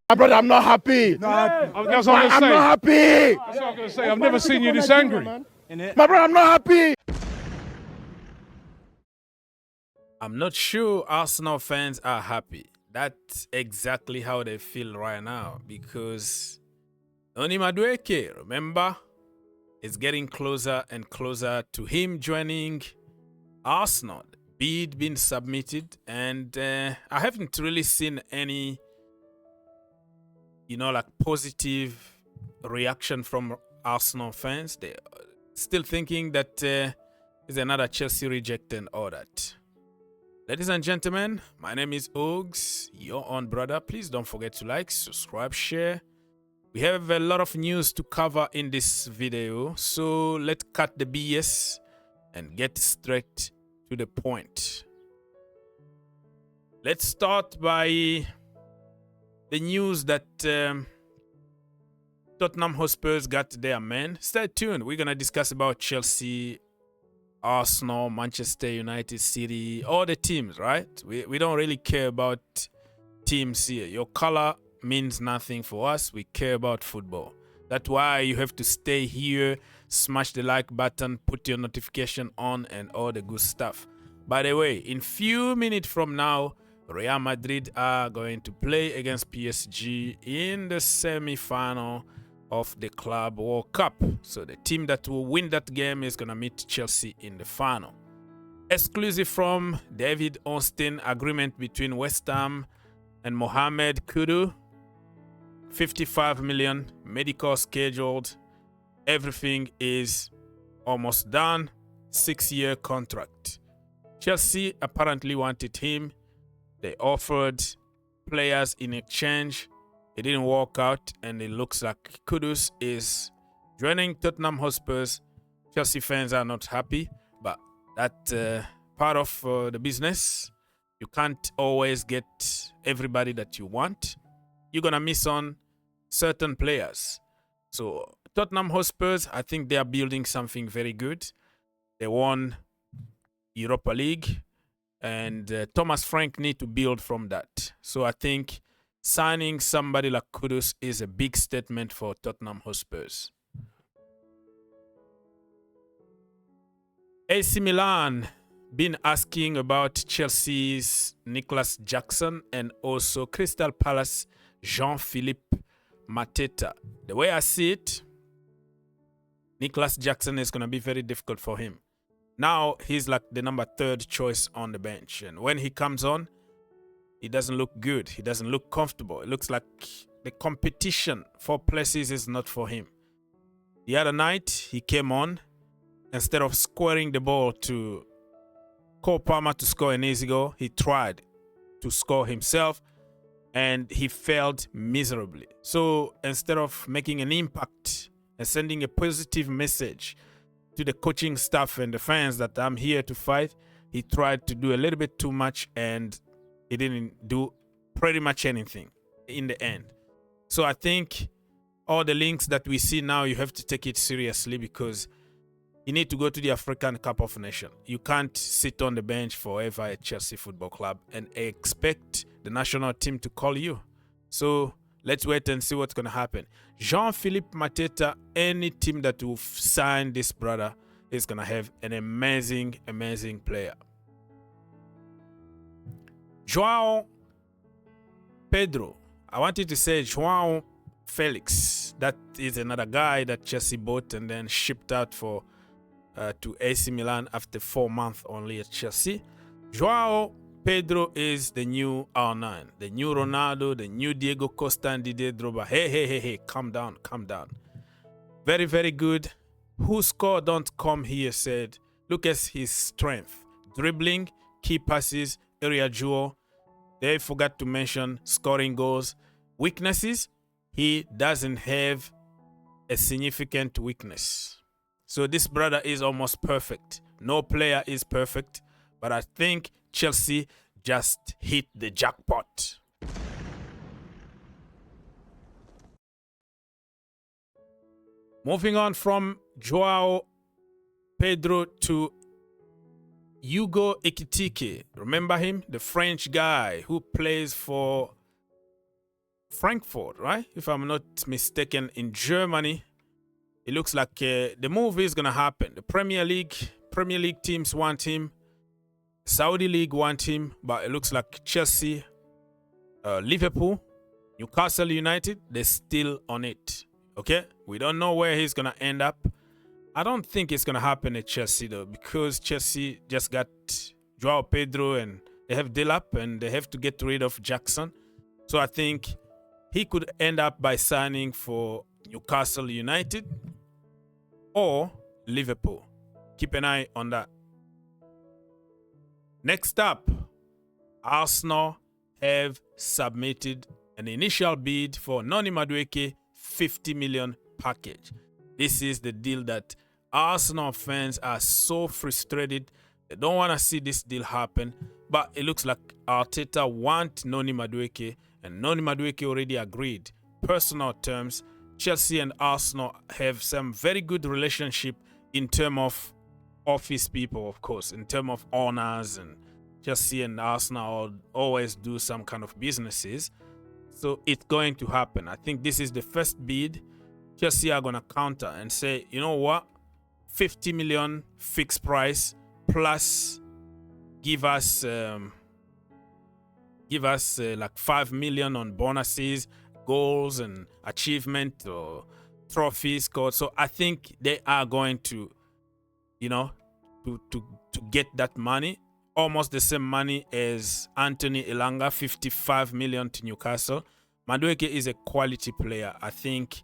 My brother, I'm not happy. No, that's what I'm going to say. I'm not happy. That's what I'm going to say. I've never seen you this angry. My brother, I'm not happy. I'm not sure Arsenal fans are happy. That's exactly how they feel right now because only Madueke, remember, is getting closer and closer to him joining Arsenal. Bid been submitted, and I haven't really seen any, like positive reaction from Arsenal fans. They're still thinking that is another Chelsea reject and all that. Ladies and gentlemen, my name is Ogs, your own brother. Please don't forget to like, subscribe, share. We have a lot of news to cover in this video, so let's cut the BS and get straight to the point. Let's start by the news that Tottenham Hotspurs got their man. Stay tuned. We're going to discuss about Chelsea, Arsenal, Manchester United, City, all the teams, right? We don't really care about teams here. Your color means nothing for us. We care about football. That's why you have to stay here, smash the like button, put your notification on, and all the good stuff. By the way, in few minutes from now, Real Madrid are going to play against PSG in the semi-final of the Club World Cup. So the team that will win that game is going to meet Chelsea in the final. Exclusive from David Austin, agreement between West Ham and Mohammed Kudus. 55 million, medical scheduled. Everything is almost done. 6-year contract. Chelsea apparently wanted him. They offered players in exchange. It didn't work out, and it looks like Kudus is joining Tottenham Hotspurs. Chelsea fans are not happy, but that's part of the business. You can't always get everybody that you want. You're going to miss on certain players. So Tottenham Hotspurs, I think they are building something very good. They won Europa League, and Thomas Frank need to build from that. So I think signing somebody like Kudus is a big statement for Tottenham Hotspurs. AC Milan been asking about Chelsea's Nicolas Jackson and also Crystal Palace Jean-Philippe Mateta. The way I see it, Nicolas Jackson is going to be very difficult for him. Now he's like the number 3rd choice on the bench, and when he comes on, he doesn't look good. He doesn't look comfortable. It looks like the competition for places is not for him. The other night, he came on. Instead of squaring the ball to Cole Palmer to score an easy goal, he tried to score himself, and he failed miserably. So instead of making an impact and sending a positive message to the coaching staff and the fans that I'm here to fight, he tried to do a little bit too much, and he didn't do pretty much anything in the end. So I think all the links that we see now, you have to take it seriously because you need to go to the African Cup of Nations. You can't sit on the bench forever at Chelsea Football Club and expect the national team to call you. So let's wait and see what's going to happen. Jean-Philippe Mateta, any team that will sign this brother is going to have an amazing, amazing player. Joao Pedro. I wanted to say Joao Felix. That is another guy that Chelsea bought and then shipped out to AC Milan after 4 months only at Chelsea. Joao Pedro is the new R9, the new Ronaldo, the new Diego Costa and Didier Drogba. Hey, calm down. Very, very good. Who scored don't come here said, look at his strength. Dribbling, key passes, area duel. They forgot to mention scoring goals. Weaknesses, he doesn't have a significant weakness. So this brother is almost perfect. No player is perfect, but I think Chelsea just hit the jackpot. Moving on from Joao Pedro to Hugo Ekitike. Remember him? The French guy who plays for Frankfurt, right? If I'm not mistaken, in Germany. It looks like the move is gonna happen. The Premier League teams want him. Saudi League want him, but it looks like Chelsea, Liverpool, Newcastle United, they're still on it. Okay, we don't know where he's gonna end up. I don't think it's gonna happen at Chelsea though, because Chelsea just got Joao Pedro and they have Delap and they have to get rid of Jackson. So I think he could end up by signing for Newcastle United or Liverpool. Keep an eye on that. Next up, Arsenal have submitted an initial bid for Noni Madueke 50 million package. This is the deal that Arsenal fans are so frustrated. They don't want to see this deal happen. But it looks like Arteta wants Noni Madueke, and Noni Madueke already agreed. Personal terms, Chelsea and Arsenal have some very good relationship in terms of office people, of course, in terms of owners, and Chelsea and Arsenal always do some kind of businesses. So it's going to happen. I think this is the first bid. Chelsea are going to counter and say, you know what, 50 million fixed price plus give us like 5 million on bonuses, goals and achievement or trophies scored. So I think they are going to, you know, to get that money, almost the same money as Anthony Elanga, 55 million to Newcastle. Madueke is a quality player. I think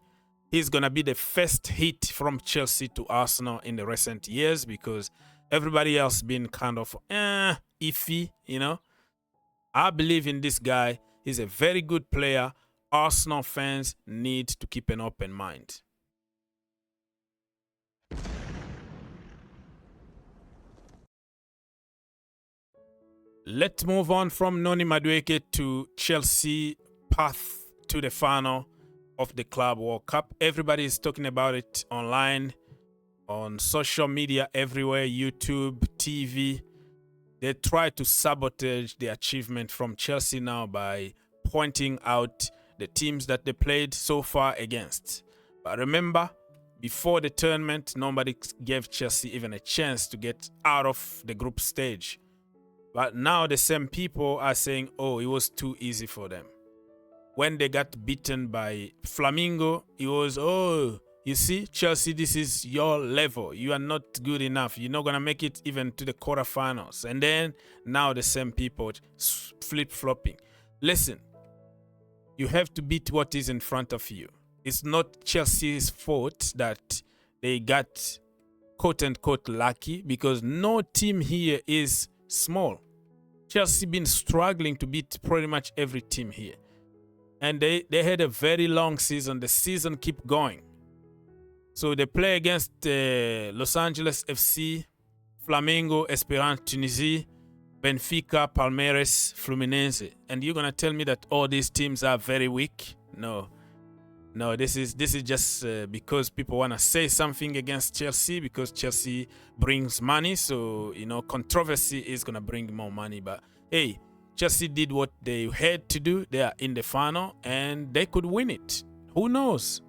he's going to be the first hit from Chelsea to Arsenal in the recent years, because everybody else been kind of iffy, you know. I believe in this guy. He's a very good player. Arsenal fans need to keep an open mind. Let's move on from Noni Madueke to Chelsea path to the final of the Club World Cup. Everybody is talking about it online, on social media, everywhere, YouTube, TV. They try to sabotage the achievement from Chelsea now by pointing out the teams that they played so far against. But remember, before the tournament, nobody gave Chelsea even a chance to get out of the group stage. But now the same people are saying, oh, it was too easy for them. When they got beaten by Flamengo, it was, oh, you see, Chelsea, this is your level. You are not good enough. You're not going to make it even to the quarterfinals. And then now the same people flip-flopping. Listen, you have to beat what is in front of you. It's not Chelsea's fault that they got quote-unquote lucky, because no team here is small. Chelsea been struggling to beat pretty much every team here. And they had a very long season. The season keep going. So they play against Los Angeles FC, Flamengo, Esperance Tunisie, Benfica, Palmeiras, Fluminense. And you're going to tell me that all these teams are very weak? No. No, this is just because people want to say something against Chelsea, because Chelsea brings money. So, you know, controversy is going to bring more money. But, hey, Chelsea did what they had to do. They are in the final and they could win it. Who knows?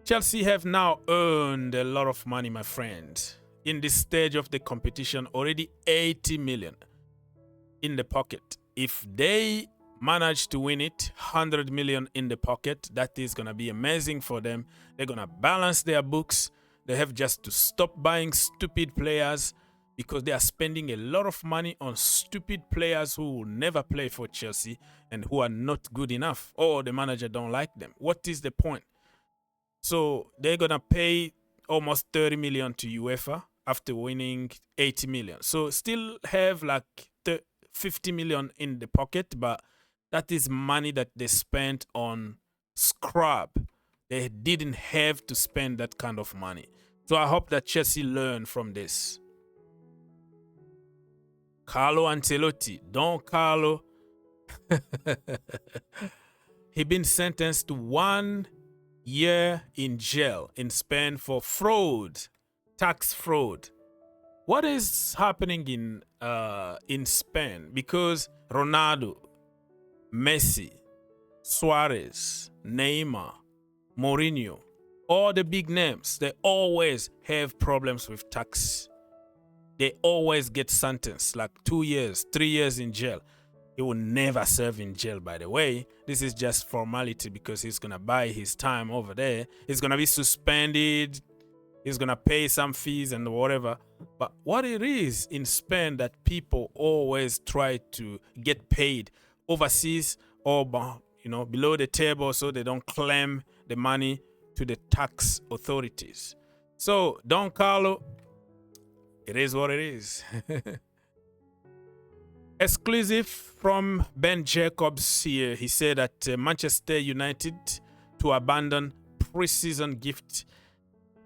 Chelsea have now earned a lot of money, my friend. In this stage of the competition, already 80 million in the pocket. If they manage to win it, 100 million in the pocket, that is going to be amazing for them. They're going to balance their books. They have just to stop buying stupid players, because they are spending a lot of money on stupid players who will never play for Chelsea and who are not good enough, or the manager don't like them. What is the point? So they're going to pay almost 30 million to UEFA after winning 80 million. So still have like 50 million in the pocket, but that is money that they spent on scrub. They didn't have to spend that kind of money. So I hope that Chelsea learn from this. Carlo Ancelotti, Don Carlo, he been sentenced to 1 year in jail in Spain for fraud, tax fraud. What is happening in Spain? Because Ronaldo, Messi, Suarez, Neymar, Mourinho, all the big names, they always have problems with tax. They always get sentenced like 2 years, 3 years in jail. He will never serve in jail, by the way. This is just formality because he's going to buy his time over there. He's going to be suspended. He's going to pay some fees and whatever. But what it is in Spain that people always try to get paid overseas or below the table so they don't claim the money to the tax authorities. So, Don Carlo, it is what it is. Exclusive from Ben Jacobs here. He said that Manchester United to abandon pre-season gift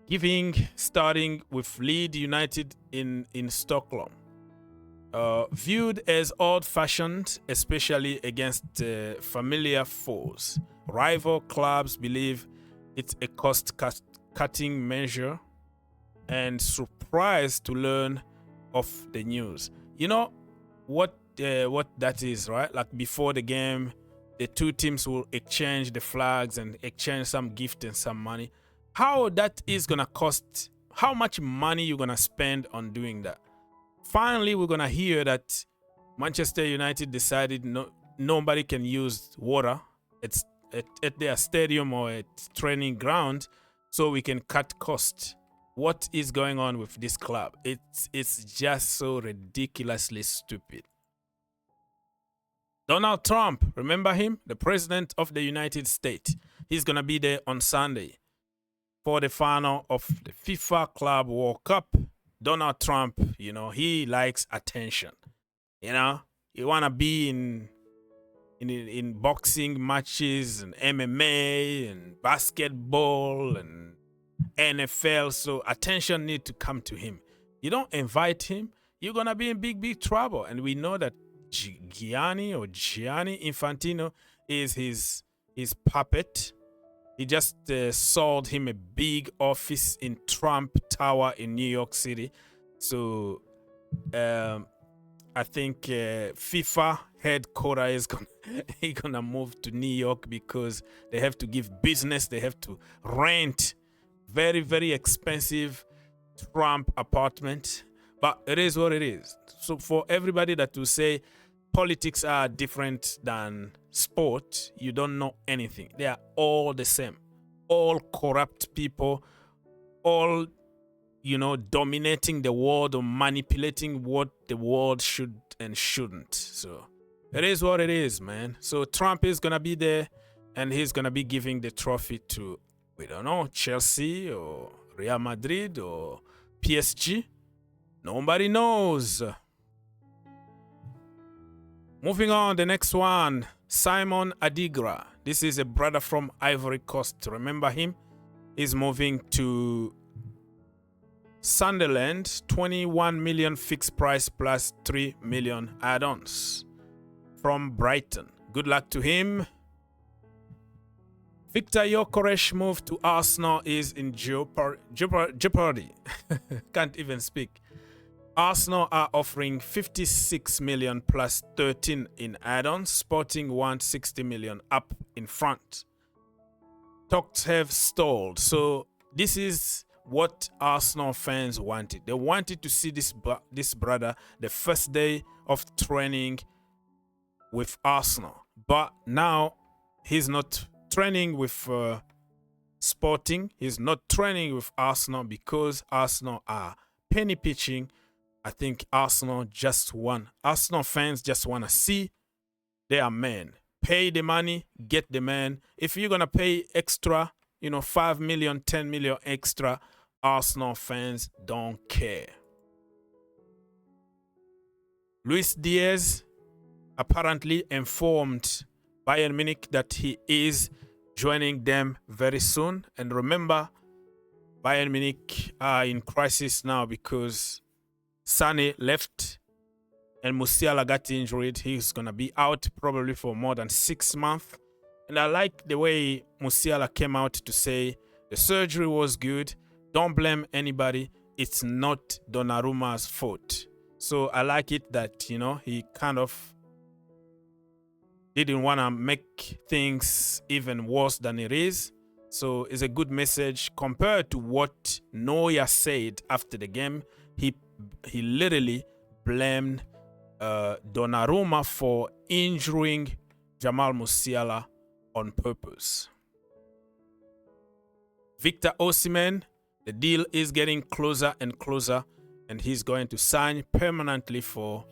giving, starting with Leeds United in Stockholm. Viewed as old-fashioned, especially against familiar foes. Rival clubs believe it's a cost-cutting measure and surprised to learn of the news. You know what that is, right? Like before the game, the two teams will exchange the flags and exchange some gift and some money. How that is gonna cost, how much money you're gonna spend on doing that? Finally, we're gonna hear that Manchester United decided nobody can use water at their stadium or at training ground, so we can cut costs. What is going on with this club? It's just so ridiculously stupid. Donald Trump, remember him? The president of the United States. He's going to be there on Sunday for the final of the FIFA Club World Cup. Donald Trump, he likes attention. You want to be in boxing matches and MMA and basketball and NFL, so attention need to come to him. You don't invite him, you're going to be in big trouble. And we know that Gianni Infantino is his puppet. He just sold him a big office in Trump Tower in New York City. So I think FIFA headquarters is gonna move to New York because they have to give business. They have to rent very, very expensive Trump apartment. But it is what it is. So for everybody that will say politics are different than sport, you don't know anything. They are all the same. All corrupt people, all dominating the world or manipulating what the world should and shouldn't. So it is what it is, man. So Trump is going to be there and he's going to be giving the trophy to, we don't know, Chelsea or Real Madrid or PSG. Nobody knows. Moving on, the next one, Simon Adigra. This is a brother from Ivory Coast. Remember him? He's moving to Sunderland, 21 million fixed price plus 3 million add-ons from Brighton. Good luck to him. Viktor Gyokeres move to Arsenal is in jeopardy. Can't even speak. Arsenal are offering 56 million plus 13 in add-ons. Sporting wants 60 million up in front. Talks have stalled. So this is what Arsenal fans wanted. They wanted to see this brother the first day of training with Arsenal. But now he's not training with Sporting. He's not training with Arsenal because Arsenal are penny pitching. I think Arsenal fans just want to see their man. Pay the money, get the man. If you're going to pay extra, 5 million, 10 million extra, Arsenal fans don't care. Luis Diaz apparently informed Bayern Munich that he is joining them very soon. And remember, Bayern Munich are in crisis now because Sané left and Musiala got injured. He's going to be out probably for more than 6 months. And I like the way Musiala came out to say the surgery was good. Don't blame anybody. It's not Donnarumma's fault. So I like it that, he kind of didn't want to make things even worse than it is. So it's a good message compared to what Neuer said after the game. He literally blamed Donnarumma for injuring Jamal Musiala on purpose. Victor Osimhen, the deal is getting closer and closer, and he's going to sign permanently for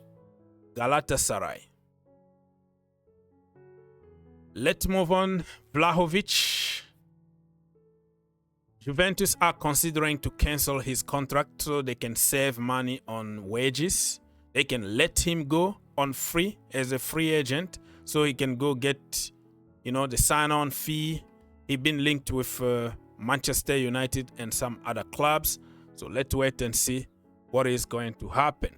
Galatasaray. Let's move on. Vlahovic. Juventus are considering to cancel his contract so they can save money on wages. They can let him go on free as a free agent so he can go get, the sign-on fee. He's been linked with Manchester United and some other clubs. So let's wait and see what is going to happen.